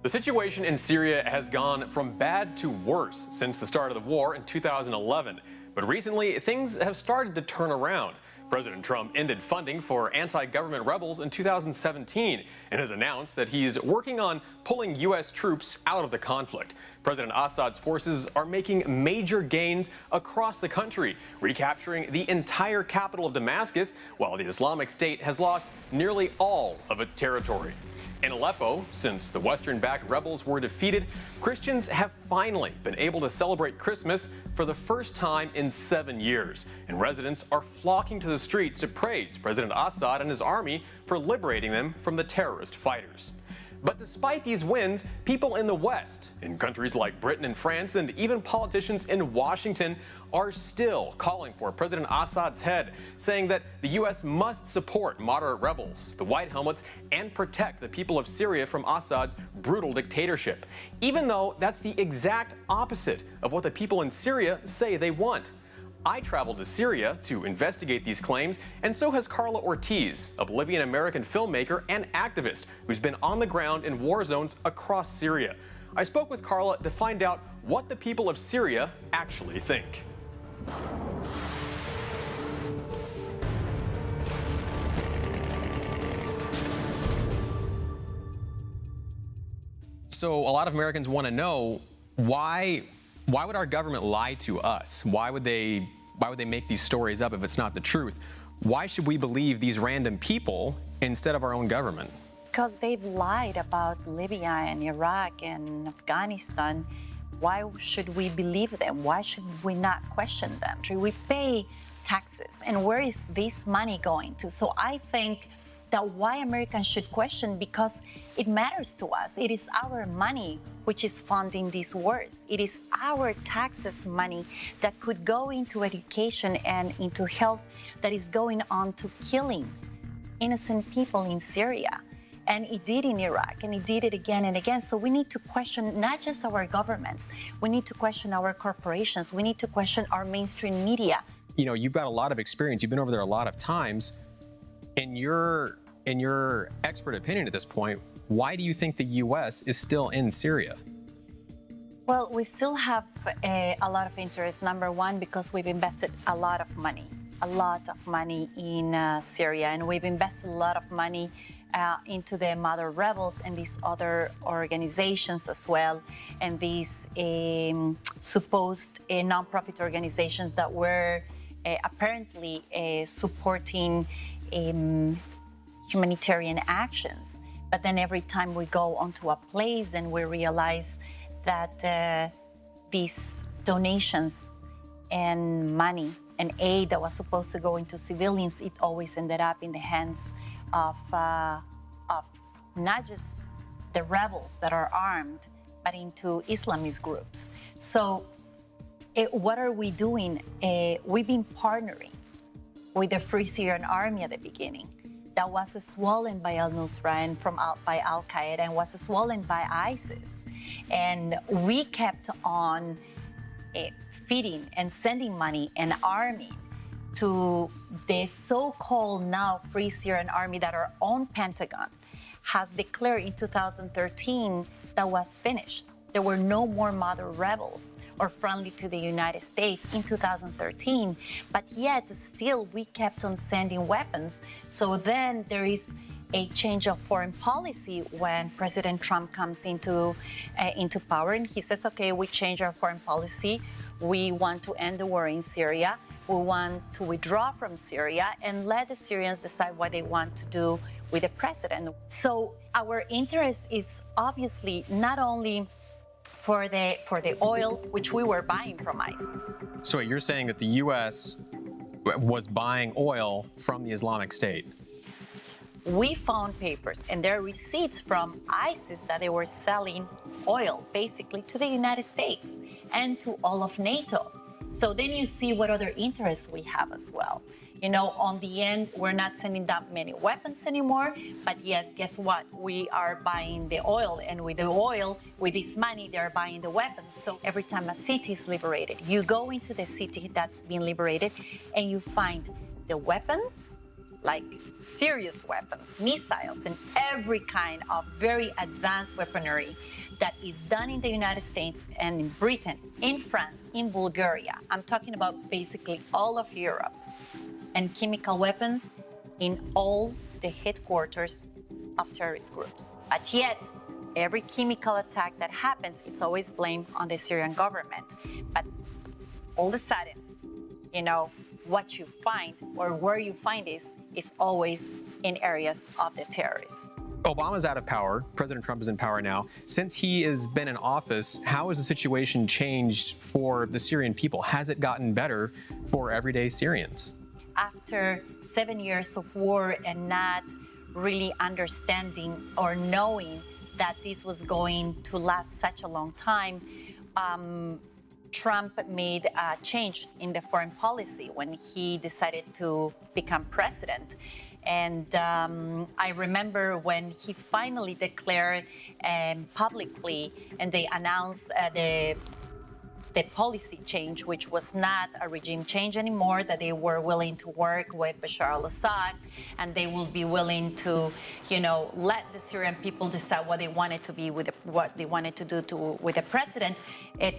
The situation in Syria has gone from bad to worse since the start of the war in 2011. But recently, things have started to turn around. President Trump ended funding for anti-government rebels in 2017 and has announced that he's working on pulling U.S. troops out of the conflict. President Assad's forces are making major gains across the country, recapturing the entire capital of Damascus, while the Islamic State has lost nearly all of its territory. In Aleppo, since the Western-backed rebels were defeated, Christians have finally been able to celebrate Christmas for the first time in 7 years, and residents are flocking to the streets to praise President Assad and his army for liberating them from the terrorist fighters. But despite these wins, people in the West, in countries like Britain and France, and even politicians in Washington are still calling for President Assad's head, saying that the U.S. must support moderate rebels, the White Helmets, and protect the people of Syria from Assad's brutal dictatorship, even though that's the exact opposite of what the people in Syria say they want. I traveled to Syria to investigate these claims, and so has CARLA ORTIZ, a Bolivian-American filmmaker and activist who's been on the ground in war zones across Syria. I spoke with CARLA to find out what the people of Syria actually think. So a lot of Americans want to know why would our government lie to us? Why would they make these stories up if it's not the truth? Why should we believe these random people instead of our own government? Because they've lied about Libya and Iraq and Afghanistan. Why should we believe them? Why should we not question them? We pay taxes, and where is this money going to? So I think that why Americans should question, because it matters to us. It is our money which is funding these wars. It is our taxes money that could go into education and into health that is going on to killing innocent people in Syria. And it did in Iraq, and it did it again and again. So we need to question not just our governments, we need to question our corporations, we need to question our mainstream media. You know, you've got a lot of experience, you've been over there a lot of times. In your expert opinion at this point, why do you think the U.S. is still in Syria? Well, we still have a lot of interest. Number one, because we've invested a lot of money in Syria, and we've invested a lot of money into the mother rebels and these other organizations as well, and these supposed non-profit organizations that were apparently supporting humanitarian actions. But then every time we go onto a place and we realize that these donations and money and aid that was supposed to go into civilians, it always ended up in the hands of not just the rebels that are armed, but into Islamist groups. So what are we doing? We've been partnering with the Free Syrian Army at the beginning. That was swollen by al-Nusra and by Al-Qaeda, and was swollen by ISIS. And we kept on feeding and sending money and arming to the so-called now Free Syrian Army that our own Pentagon has declared in 2013 that was finished. There were no more moderate rebels or friendly to the United States in 2013, but yet still we kept on sending weapons. So then there is a change of foreign policy when President Trump comes into power, and he says, okay, we change our foreign policy. We want to end the war in Syria. We want to withdraw from Syria and let the Syrians decide what they want to do with the president. So our interest is obviously not only for the oil, which we were buying from ISIS. So you're saying that the U.S. was buying oil from the Islamic State? We found papers and there are receipts from ISIS that they were selling oil basically to the United States and to all of NATO. So then you see what other interests we have as well. You know, on the end, we're not sending that many weapons anymore, but yes, guess what? We are buying the oil, and with the oil, with this money, they're buying the weapons. So every time a city is liberated, you go into the city that's been liberated and you find the weapons like serious weapons, missiles, and every kind of very advanced weaponry that is done in the United States and in Britain, in France, in Bulgaria. I'm talking about basically all of Europe, and chemical weapons in all the headquarters of terrorist groups. But yet, every chemical attack that happens, it's always blamed on the Syrian government. But all of a sudden, what you find or where you find is always in areas of the terrorists. Obama's out of power. President Trump is in power now. Since he has been in office, how has the situation changed for the Syrian people? Has it gotten better for everyday Syrians? After 7 years of war and not really understanding or knowing that this was going to last such a long time, Trump made a change in the foreign policy when he decided to become president. And I remember when he finally declared publicly and they announced the policy change, which was not a regime change anymore, that they were willing to work with Bashar al-Assad and they will be willing to, let the Syrian people decide what they wanted to be what they wanted to do with the president.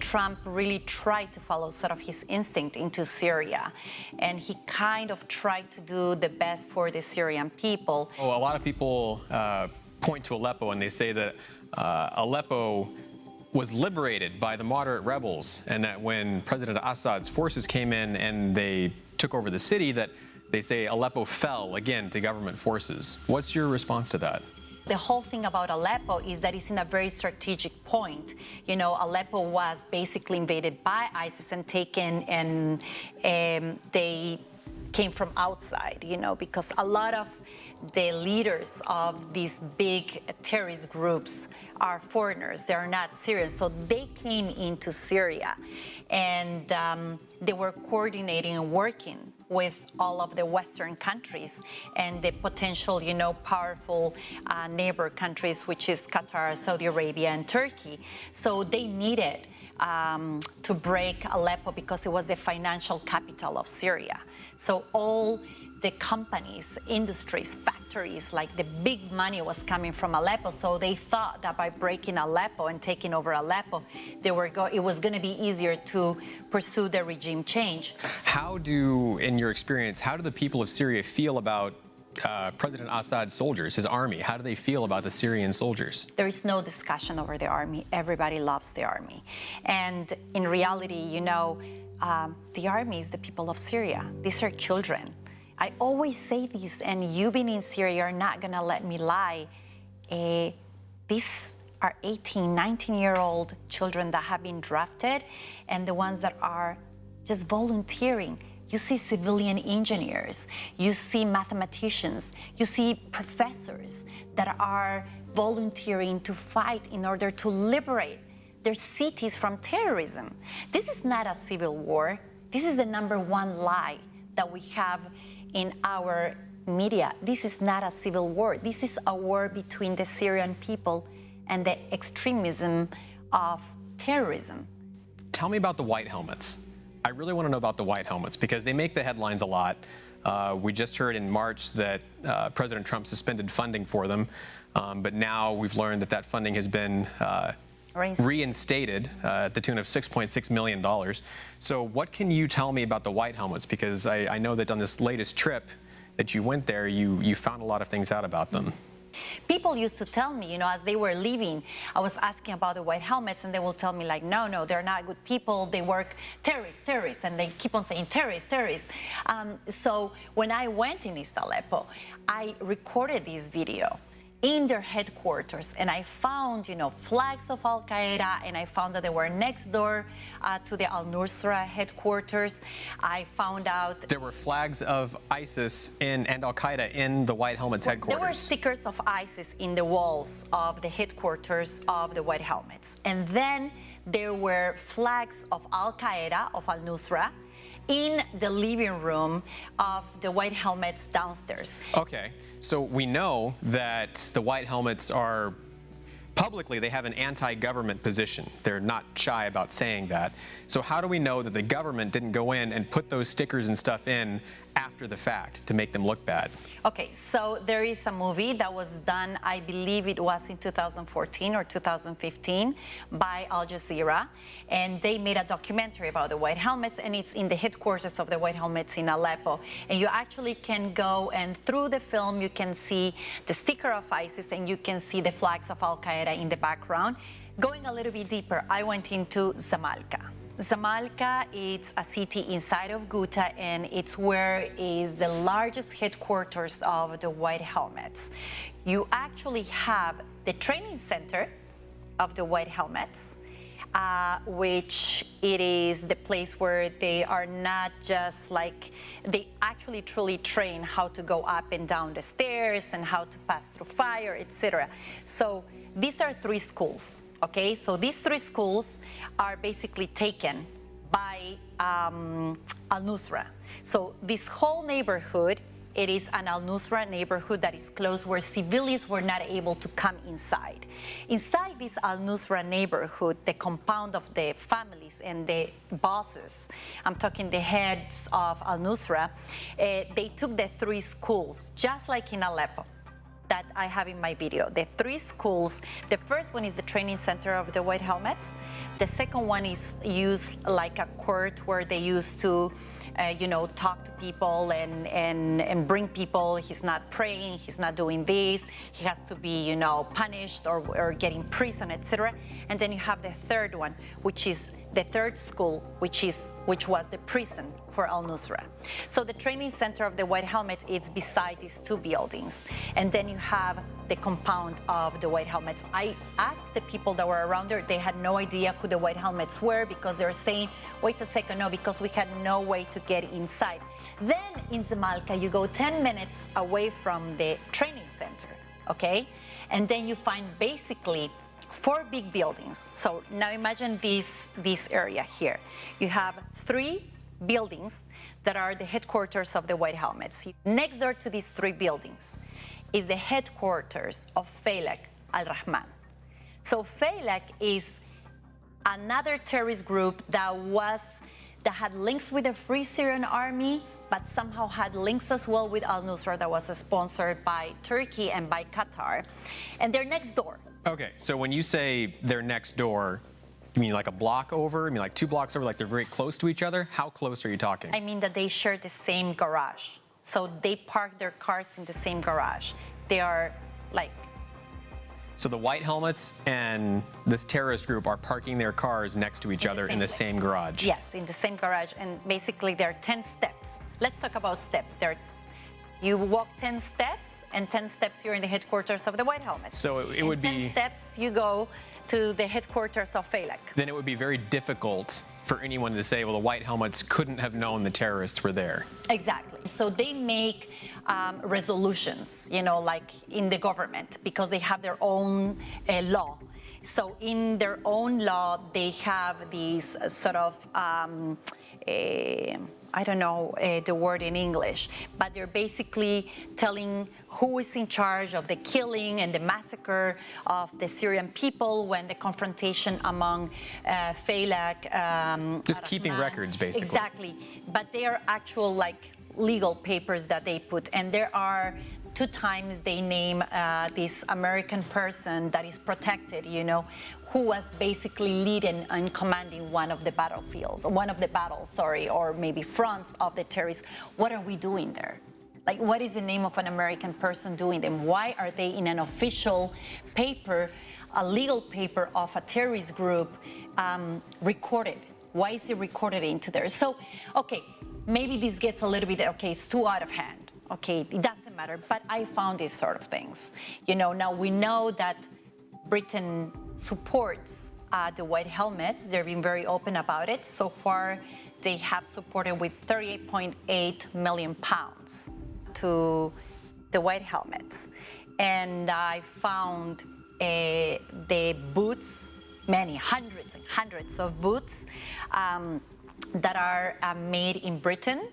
Trump really tried to follow sort of his instinct into Syria, and he kind of tried to do the best for the Syrian people. Oh, a lot of people point to Aleppo and they say that Aleppo was liberated by the moderate rebels, and that when President Assad's forces came in and they took over the city, that they say Aleppo fell again to government forces. What's your response to that? The whole thing about Aleppo is that it's in a very strategic point. Aleppo was basically invaded by ISIS and taken, and they came from outside, because a lot of the leaders of these big terrorist groups are foreigners. They're not Syrians. So they came into Syria, and they were coordinating and working with all of the Western countries and the potential, powerful neighbor countries, which is Qatar, Saudi Arabia, and Turkey. So they needed to break Aleppo because it was the financial capital of Syria. So all the companies, industries, factories, like the big money was coming from Aleppo. So they thought that by breaking Aleppo and taking over Aleppo, it was going to be easier to pursue the regime change. In your experience, how do the people of Syria feel about President Assad's soldiers, his army? How do they feel about the Syrian soldiers? There is no discussion over the army. Everybody loves the army. And in reality, the army is the people of Syria. These are children. I always say this, and you being in Syria, you're not going to let me lie. These are 18, 19-year-old children that have been drafted, and the ones that are just volunteering. You see civilian engineers, you see mathematicians, you see professors that are volunteering to fight in order to liberate their cities from terrorism. This is not a civil war. This is the #1 lie that we have in our media. This is not a civil war. This is a war between the Syrian people and the extremism of terrorism. Tell me about the white helmets. I really want to know about the white helmets because they make the headlines a lot. We just heard in March that President Trump suspended funding for them, but now we've learned that funding has been reinstated at the tune of $6.6 million. So what can you tell me about the white helmets? Because I know that on this latest trip that you went there, you found a lot of things out about them. People used to tell me, as they were leaving, I was asking about the white helmets, and they will tell me like, no, they're not good people. They work terrorists, and they keep on saying terrorists. So when I went in East Aleppo, I recorded this video in their headquarters, and I found, flags of Al Qaeda, and I found that they were next door to the Al Nusra headquarters. I found out there were flags of ISIS and Al Qaeda in the White Helmets headquarters. There were stickers of ISIS in the walls of the headquarters of the White Helmets, and then there were flags of Al Qaeda, of Al Nusra, in the living room of the White Helmets downstairs. Okay, so we know that the White Helmets are publicly, they have an anti-government position. They're not shy about saying that. So how do we know that the government didn't go in and put those stickers and stuff in after the fact to make them look bad? Okay, so there is a movie that was done, I believe it was in 2014 or 2015 by Al Jazeera, and they made a documentary about the White Helmets, and it's in the headquarters of the White Helmets in Aleppo. And you actually can go, and through the film you can see the sticker of ISIS and you can see the flags of Al Qaeda in the background. Going a little bit deeper, I went into Zamalka. Zamalka is a city inside of Ghouta, and it's where is the largest headquarters of the White Helmets. You actually have the training center of the White Helmets, which it is the place where they are not just like, they actually truly train how to go up and down the stairs and how to pass through fire, etc. So these are 3 schools. Okay, so these 3 schools are basically taken by Al-Nusra. So this whole neighborhood, it is an Al-Nusra neighborhood that is closed where civilians were not able to come inside. Inside this Al-Nusra neighborhood, the compound of the families and the bosses, I'm talking the heads of Al-Nusra, they took the 3 schools, just like in Aleppo, that I have in my video. The 3 schools, the first one is the training center of the White Helmets. The second one is used like a court where they used to, talk to people and bring people. He's not praying, he's not doing this. He has to be, punished or get in prison, etc. And then you have the third one, which is the third school, which was the prison for Al-Nusra. So the training center of the White Helmets is beside these 2 buildings. And then you have the compound of the White Helmets. I asked the people that were around there, they had no idea who the White Helmets were because they're saying, wait a second, no, because we had no way to get inside. Then in Zamalka, you go 10 minutes away from the training center, okay? And then you find basically 4 big buildings. So now imagine this area here. You have 3 buildings that are the headquarters of the White Helmets. Next door to these 3 buildings is the headquarters of Faylaq al-Rahman. So Faylaq is another terrorist group that had links with the Free Syrian Army, but somehow had links as well with Al-Nusra that was sponsored by Turkey and by Qatar. And they're next door. Okay, so when you say they're next door, you mean like a block over? You mean like 2 blocks over, like they're very close to each other? How close are you talking? I mean that they share the same garage. So they park their cars in the same garage. They are like... So the White Helmets and this terrorist group are parking their cars next to each other in the same garage? Yes, in the same garage. And basically there are 10 steps. Let's talk about steps. You walk 10 steps, and 10 steps you're in the headquarters of the White Helmets. So it would be... 10 steps you go to the headquarters of Faylaq. Then it would be very difficult for anyone to say, well, the White Helmets couldn't have known the terrorists were there. Exactly. So they make resolutions, like in the government, because they have their own law. So in their own law, they have these sort of I don't know the word in English, but they're basically telling who is in charge of the killing and the massacre of the Syrian people when the confrontation among Faylaq... Just keeping records, basically. Exactly. But they are actual, legal papers that they put. And there are 2 times they name this American person that is protected, who was basically leading and commanding one of the battles, or maybe fronts of the terrorists. What are we doing there? What is the name of an American person doing them? Why are they in an official paper, a legal paper of a terrorist group recorded? Why is it recorded into there? So, okay, maybe this gets a little bit, it's too out of hand. Okay, it doesn't matter, but I found these sort of things. Now we know that Britain supports the White Helmets. They've been very open about it. So far, they have supported with 38.8 million pounds to the White Helmets. And I found the boots, hundreds and hundreds of boots that are made in Britain,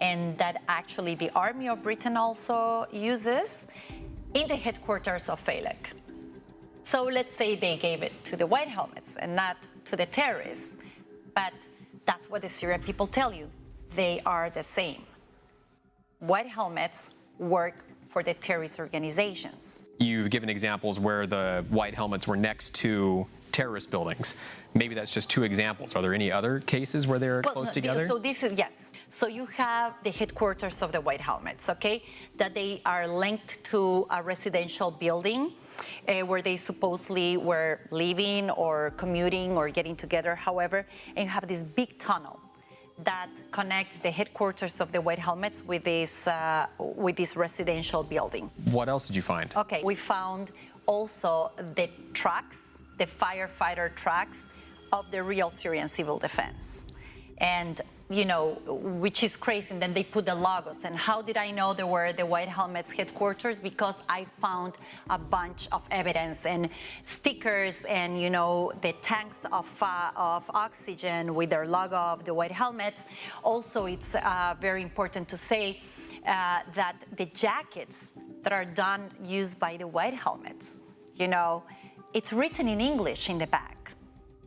and that actually the Army of Britain also uses in the headquarters of Faylaq. So let's say they gave it to the White Helmets and not to the terrorists, but that's what the Syrian people tell you. They are the same. white helmets work for the terrorist organizations. You've given examples where the white helmets were next to terrorist buildings. Maybe that's just two examples. Are there any other cases where they're close together? So this is, yes. So you have the headquarters of the white helmets, okay, that they are linked to a residential building where they supposedly were living or commuting or getting together, however, and you have this big tunnel that connects the headquarters of the white helmets with this residential building. What else did you find? Okay, we found also the trucks, the firefighter trucks of the real Syrian civil defense. And, you know, which is crazy. And then they put the logos. And how did I know they were the White Helmets headquarters? Because I found a bunch of evidence and stickers and, you know, the tanks of oxygen with their logo of the White Helmets. Also, it's very important to say that the jackets that are used by the White Helmets, you know, it's written in English in the back.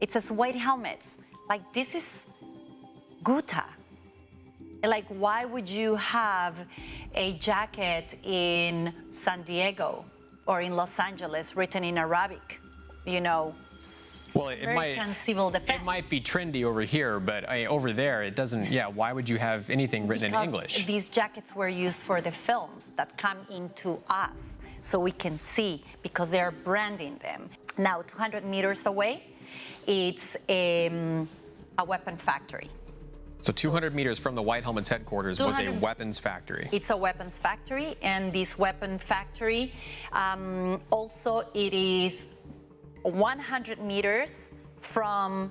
It says White Helmets. Like, this is Guta. Like, why would you have a jacket in San Diego or in Los Angeles written in Arabic? You know, well, American civil defense. It might be trendy over here, but over there it doesn't. Yeah, why would you have anything written in English? These jackets were used for the films that come into us, so we can see, because they're branding them. Now, 200 meters away, it's a weapon factory. So 200 meters from the White Helmets headquarters was a weapons factory. It's a weapons factory, and this weapon factory, also it is 100 meters from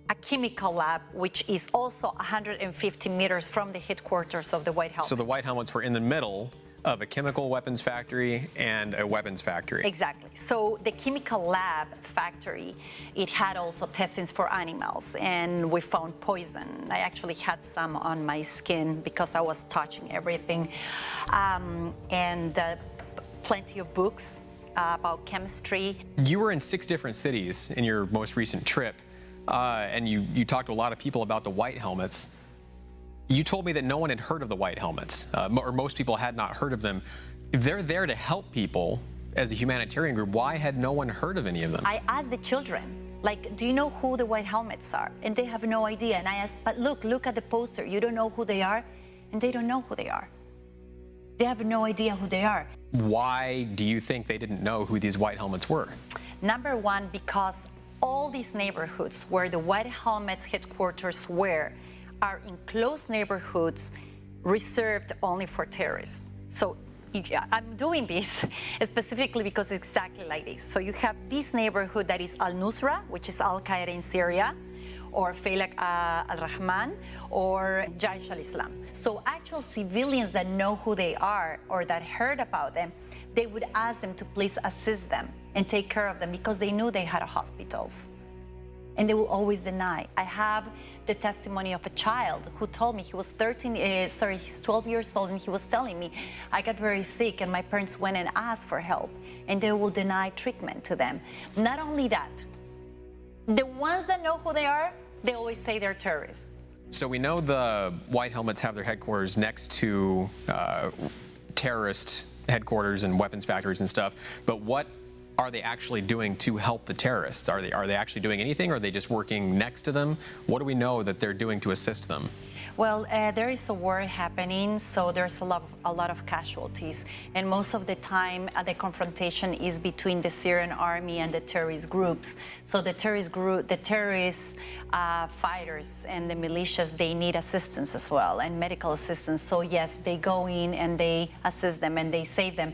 a chemical lab, which is also 150 meters from the headquarters of the White Helmets. So the White Helmets were in the middle of a chemical weapons factory and a weapons factory. Exactly. So the chemical lab factory, it had also testings for animals, and we found poison. I actually had some on my skin because I was touching everything. And plenty of books about chemistry. You were in 6 different cities in your most recent trip, and you talked to a lot of people about the White Helmets. You told me that no one had heard of the White Helmets, or most people had not heard of them. If they're there to help people as a humanitarian group, why had no one heard of any of them? I asked the children, like, do you know who the White Helmets are? And they have no idea. And I asked, but look at the poster. You don't know who they are? And they don't know who they are. They have no idea who they are. Why do you think they didn't know who these White Helmets were? Number one, because all these neighborhoods where the White Helmets headquarters were are enclosed neighborhoods reserved only for terrorists. So I'm doing this specifically because it's exactly like this. So you have this neighborhood that is Al-Nusra, which is Al-Qaeda in Syria, or Falak al-Rahman, or Jaish al-Islam. So actual civilians that know who they are or that heard about them, they would ask them to please assist them and take care of them because they knew they had hospitals. And they will always deny. I have the testimony of a child who told me he was he's 12 years old, and he was telling me, I got very sick and my parents went and asked for help, and they will deny treatment to them. Not only that, the ones that know who they are, they always say they're terrorists. So we know the White Helmets have their headquarters next to terrorist headquarters and weapons factories and stuff, but what are they actually doing to help the terrorists? Are they actually doing anything, or are they just working next to them? What do we know that they're doing to assist them? Well, there is a war happening, so there's a lot of casualties. And most of the time, the confrontation is between the Syrian army and the terrorist groups. So the terrorist fighters and the militias, they need assistance as well, and medical assistance. So yes, they go in and they assist them and they save them.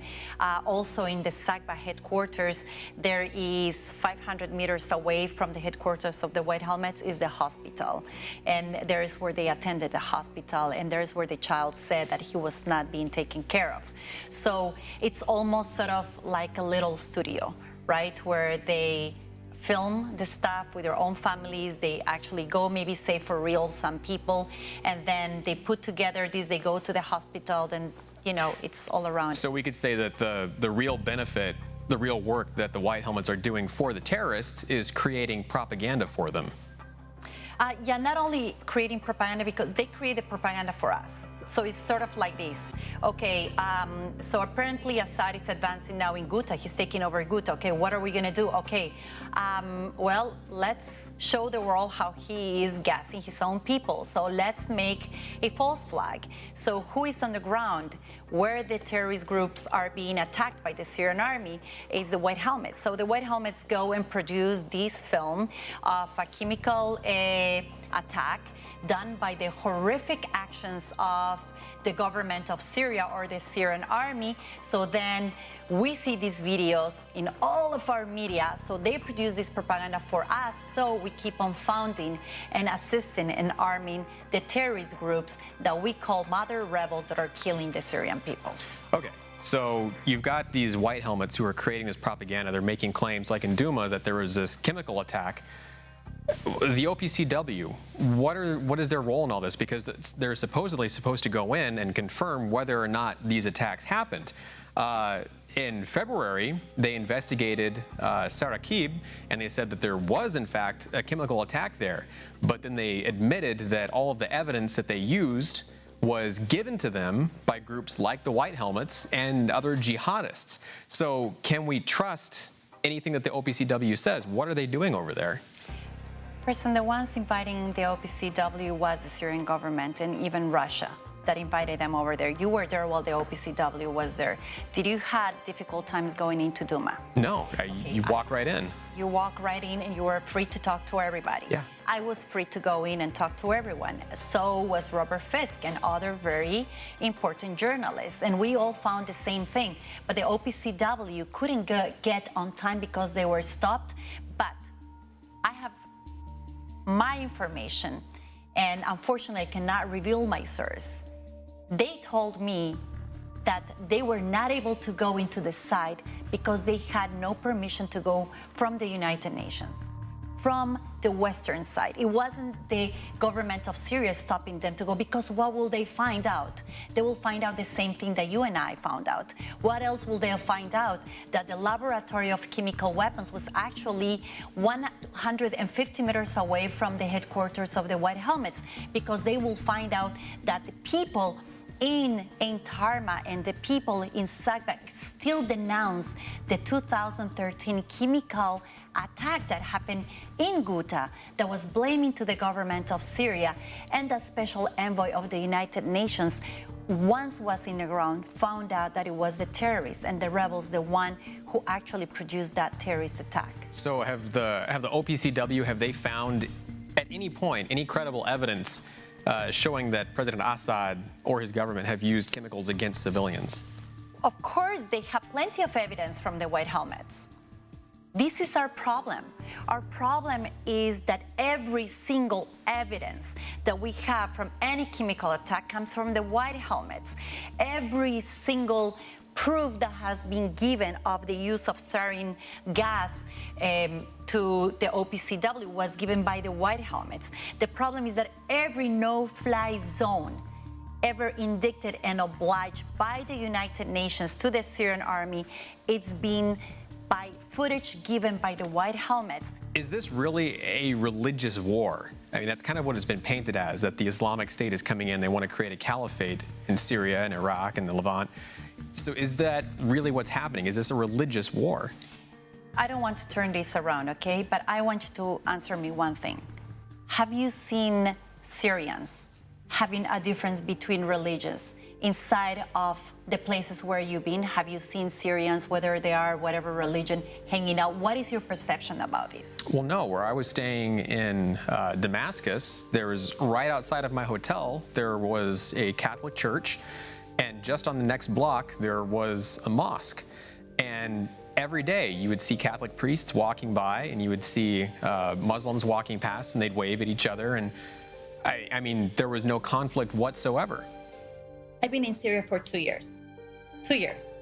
Also in the Sakba headquarters, there is 500 meters away from the headquarters of the White Helmets is the hospital. And there is where they attended the hospital, and there's where the child said that he was not being taken care of. So it's almost sort of like a little studio, right, where they film the stuff with their own families. They actually go, maybe say for real, some people, and then they put together this, they go to the hospital, then, you know, it's all around. So we could say that the real benefit, the real work that the White Helmets are doing for the terrorists is creating propaganda for them. Yeah, not only creating propaganda, because they create the propaganda for us. So it's sort of like this. Okay, so apparently Assad is advancing now in Ghouta. He's taking over Ghouta. Okay, what are we going to do? Okay, well, let's show the world how he is gassing his own people. So let's make a false flag. So who is on the ground where the terrorist groups are being attacked by the Syrian army is the White Helmets. So the White Helmets go and produce this film of a chemical attack done by the horrific actions of the government of Syria or the Syrian army. So then we see these videos in all of our media. So they produce this propaganda for us. So we keep on funding and assisting and arming the terrorist groups that we call mother rebels that are killing the Syrian people. Okay. So you've got these white helmets who are creating this propaganda. They're making claims like in Duma that there was this chemical attack. The OPCW, what is their role in all this? Because they're supposedly supposed to go in and confirm whether or not these attacks happened. In February, they investigated Sarakib, and they said that there was, in fact, a chemical attack there. But then they admitted that all of the evidence that they used was given to them by groups like the White Helmets and other jihadists. So can we trust anything that the OPCW says? What are they doing over there? The ones inviting the OPCW was the Syrian government and even Russia that invited them over there. You were there while the OPCW was there. Did you had difficult times going into Duma? No, you walk right in. You walk right in and you were free to talk to everybody. Yeah. I was free to go in and talk to everyone. So was Robert Fisk and other very important journalists. And we all found the same thing. But the OPCW couldn't get on time because they were stopped. But I have my information, and unfortunately I cannot reveal my source. They told me that they were not able to go into the site because they had no permission to go from the United Nations, from the western side. It wasn't the government of Syria stopping them to go, because what will they find out? They will find out the same thing that you and I found out. What else will they find out? That the laboratory of chemical weapons was actually 150 meters away from the headquarters of the White Helmets, because they will find out that the people in Tarma and the people in Sagbak still denounce the 2013 chemical attack that happened in Ghouta that was blaming to the government of Syria, and the special envoy of the United Nations, once was in the ground, found out that it was the terrorists and the rebels, the one who actually produced that terrorist attack. So have the OPCW, have they found at any point any credible evidence showing that President Assad or his government have used chemicals against civilians? Of course, they have plenty of evidence from the White Helmets. This is our problem. Our problem is that every single evidence that we have from any chemical attack comes from the White Helmets. Every single proof that has been given of the use of sarin gas to the OPCW was given by the White Helmets. The problem is that every no-fly zone ever indicted and obliged by the United Nations to the Syrian army, it's been by footage given by the White Helmets. Is this really a religious war? I mean, that's kind of what it's been painted as, that the Islamic State is coming in. They want to create a caliphate in Syria and Iraq and the Levant. So is that really what's happening? Is this a religious war? I don't want to turn this around, okay? But I want you to answer me one thing. Have you seen Syrians having a difference between religions inside of the places where you've been? Have you seen Syrians, whether they are whatever religion, hanging out? What is your perception about this? Well, no. Where I was staying in Damascus, there was right outside of my hotel, there was a Catholic church, and just on the next block, there was a mosque. And every day you would see Catholic priests walking by, and you would see Muslims walking past, and they'd wave at each other. And I mean, there was no conflict whatsoever. I've been in Syria for 2 years. 2 years.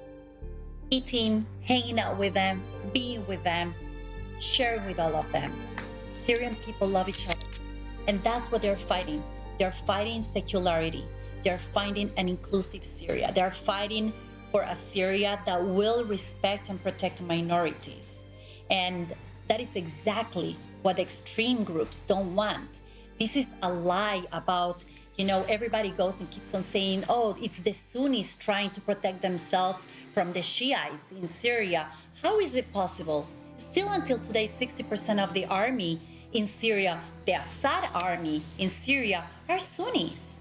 Eating, hanging out with them, being with them, sharing with all of them. Syrian people love each other. And that's what they're fighting. They're fighting secularity. They're fighting an inclusive Syria. They're fighting for a Syria that will respect and protect minorities. And that is exactly what extreme groups don't want. This is a lie about You know, everybody goes and keeps on saying, oh, it's the Sunnis trying to protect themselves from the Shiites in Syria. How is it possible? Still until today, 60% of the army in Syria, the Assad army in Syria, are Sunnis.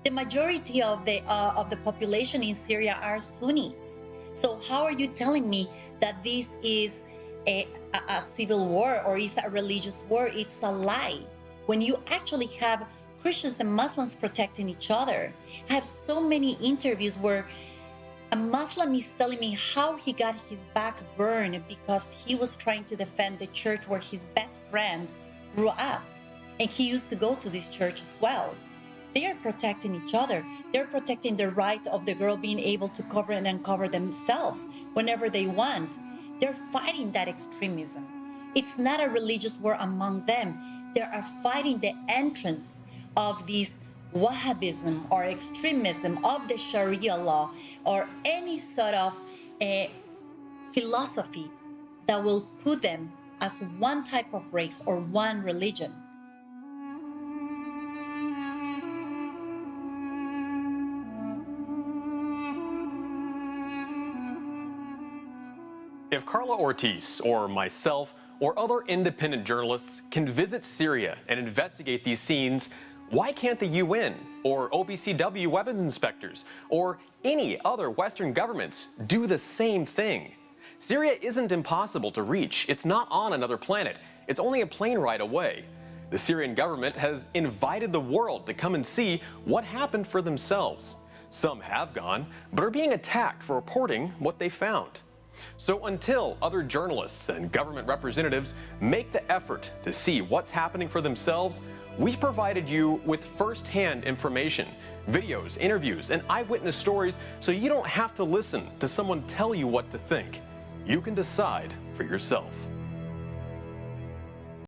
The majority of the population in Syria are Sunnis. So how are you telling me that this is a civil war or is a religious war? It's a lie. When you actually have Christians and Muslims protecting each other. I have so many interviews where a Muslim is telling me how he got his back burned because he was trying to defend the church where his best friend grew up. And he used to go to this church as well. They are protecting each other. They're protecting the right of the girl being able to cover and uncover themselves whenever they want. They're fighting that extremism. It's not a religious war among them. They are fighting the entrance of this Wahhabism or extremism of the Sharia law or any sort of philosophy that will put them as one type of race or one religion. If Carla Ortiz or myself or other independent journalists can visit Syria and investigate these scenes, why can't the UN or OPCW weapons inspectors or any other Western governments do the same thing? Syria isn't impossible to reach. It's not on another planet. It's only a plane ride away. The Syrian government has invited the world to come and see what happened for themselves. Some have gone, but are being attacked for reporting what they found. So until other journalists and government representatives make the effort to see what's happening for themselves, we've provided you with first-hand information, videos, interviews, and eyewitness stories so you don't have to listen to someone tell you what to think. You can decide for yourself.